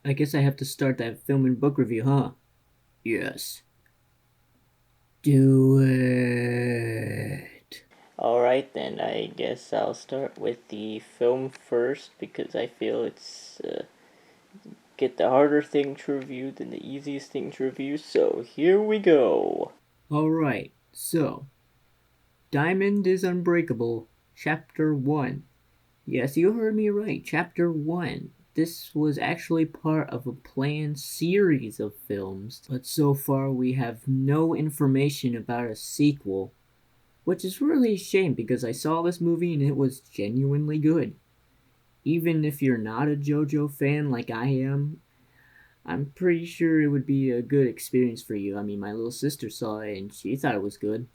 I guess I have to start that film and book review, huh? Yes. Do it. Alright then, I guess I'll start with the film first because I feel it's get the harder thing to review than the easiest thing to review, so here we go. Alright, so Diamond is Unbreakable, Chapter 1. Yes, you heard me right, Chapter 1. This was actually part of a planned series of films, but so far we have no information about a sequel, which is really a shame because I saw this movie and it was genuinely good. Even if you're not a JoJo fan like I am, I'm pretty sure it would be a good experience for you. I mean, my little sister saw it and she thought it was good.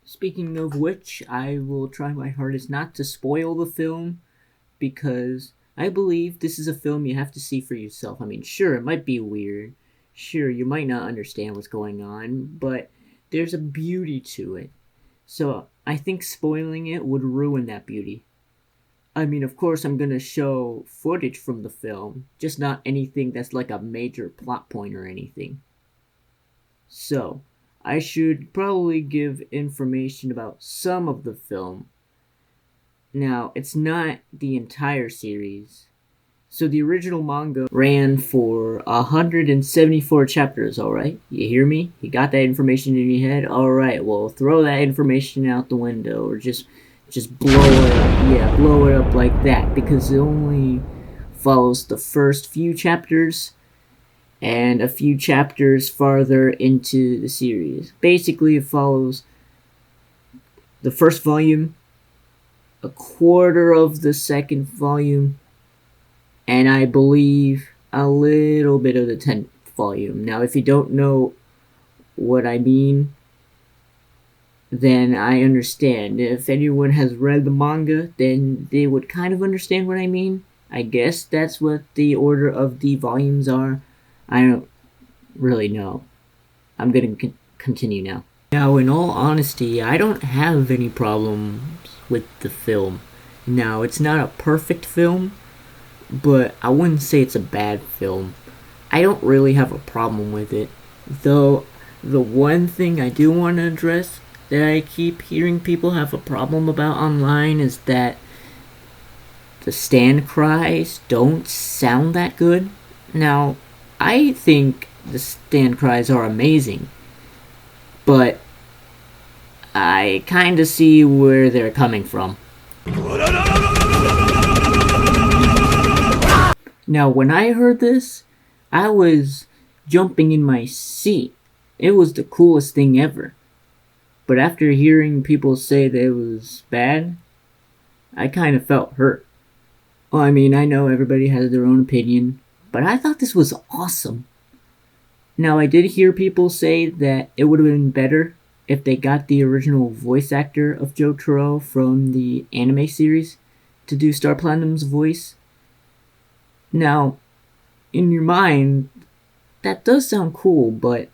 Speaking of which, I will try my hardest not to spoil the film because I believe this is a film you have to see for yourself. I mean, sure, it might be weird. Sure, you might not understand what's going on, but there's a beauty to it. So I think spoiling it would ruin that beauty. I mean, of course, I'm gonna show footage from the film, just not anything that's like a major plot point or anything. So, I should probably give information about some of the film. Now, it's not the entire series. So, the original manga ran for 174 chapters, alright? You hear me? You got that information in your head? Alright, well, throw that information out the window or just blow it up. Yeah, blow it up like that because it only follows the first few chapters and a few chapters farther into the series. Basically, it follows the first volume, a quarter of the second volume, and I believe a little bit of the 10th volume. Now, if you don't know what I mean, then I understand. If anyone has read the manga, then they would kind of understand what I mean. I guess that's what the order of the volumes are. I don't really know. I'm gonna continue now. Now, in all honesty, I don't have any problems with the film. Now, it's not a perfect film, but I wouldn't say it's a bad film. I don't really have a problem with it. Though, the one thing I do want to address that I keep hearing people have a problem about online is that the stand cries don't sound that good. Now, I think the stand cries are amazing, but I kind of see where they're coming from. Now, when I heard this, I was jumping in my seat. It was the coolest thing ever. But after hearing people say that it was bad, I kind of felt hurt. Well, I mean, I know everybody has their own opinion, but I thought this was awesome. Now, I did hear people say that it would have been better if they got the original voice actor of JoJo from the anime series to do Star Platinum's voice. Now, in your mind, that does sound cool, but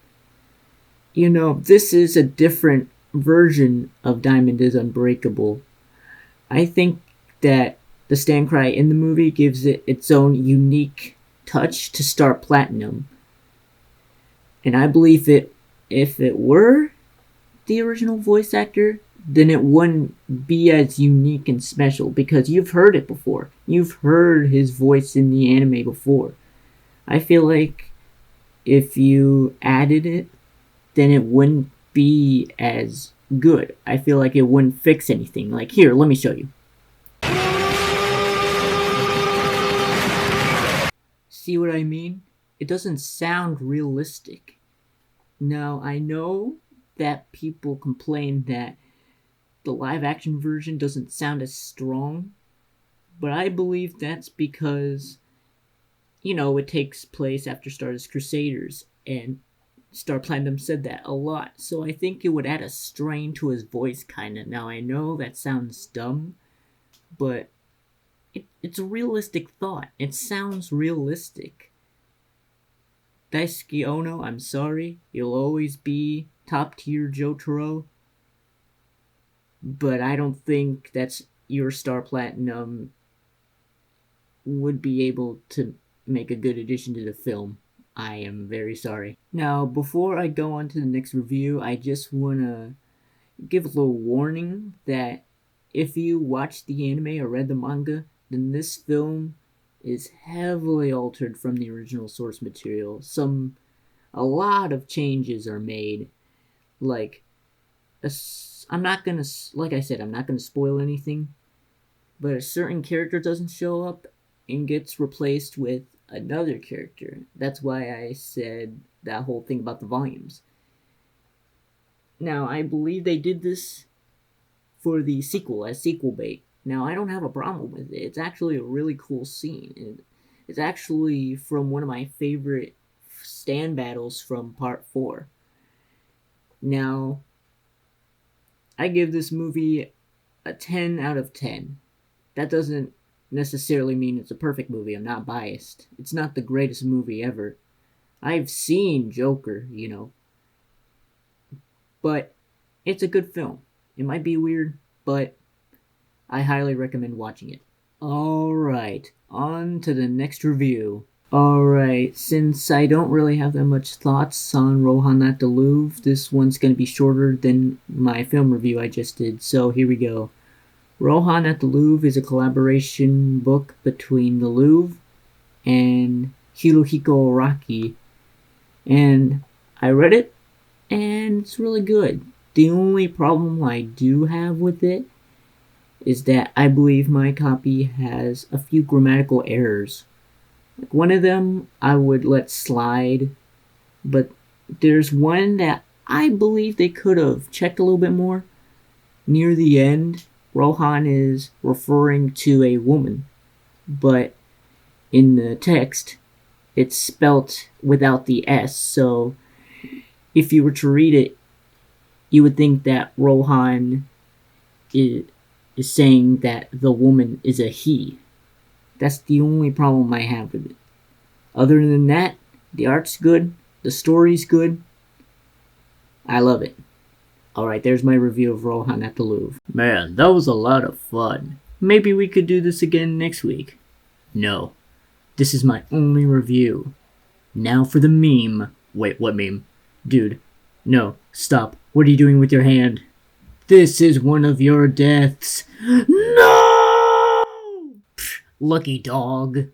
this is a different version of Diamond is Unbreakable. I think that the stand cry in the movie gives it its own unique touch to Star Platinum. And I believe if it were the original voice actor, then it wouldn't be as unique and special because you've heard it before. You've heard his voice in the anime before. I feel like if you added it, then it wouldn't be as good. I feel like it wouldn't fix anything. Like, here, let me show you. See what I mean? It doesn't sound realistic. Now, I know that people complain that the live action version doesn't sound as strong, but I believe that's because, it takes place after Stardust Crusaders, and Star Platinum said that a lot, so I think it would add a strain to his voice, kinda. Now, I know that sounds dumb, but it's a realistic thought. It sounds realistic. Daisuke Ono, I'm sorry. You'll always be top tier Jotaro, but I don't think that's your Star Platinum would be able to make a good addition to the film. I am very sorry. Now, before I go on to the next review, I just want to give a little warning that if you watch the anime or read the manga, then this film is heavily altered from the original source material. A lot of changes are made. Like, I'm not gonna, like I said, I'm not gonna spoil anything, but a certain character doesn't show up and gets replaced with another character. That's why I said that whole thing about the volumes. Now, I believe they did this for the sequel as sequel bait. Now, I don't have a problem with it. It's actually a really cool scene. It's actually from one of my favorite stand battles from part 4. Now, I give this movie a 10 out of 10. That doesn't necessarily mean it's a perfect movie. I'm not biased. It's not the greatest movie ever. I've seen Joker, but it's a good film. It might be weird, but I highly recommend watching it. Alright, on to the next review. Alright, since I don't really have that much thoughts on Rohan at the Louvre, this one's going to be shorter than my film review I just did, so here we go. Rohan at the Louvre is a collaboration book between the Louvre and Hirohiko Araki, and I read it, and it's really good. The only problem I do have with it is that I believe my copy has a few grammatical errors. Like one of them I would let slide, but there's one that I believe they could have checked a little bit more. Near the end, Rohan is referring to a woman, but in the text, it's spelt without the S, so if you were to read it, you would think that Rohan is saying that the woman is a he. That's the only problem I have with it. Other than that, the art's good, the story's good. I love it. Alright, there's my review of Rohan at the Louvre. Man, that was a lot of fun. Maybe we could do this again next week. No. This is my only review. Now for the meme. Wait, what meme? Dude. No, stop. What are you doing with your hand? This is one of your deaths. No! Psh, lucky dog.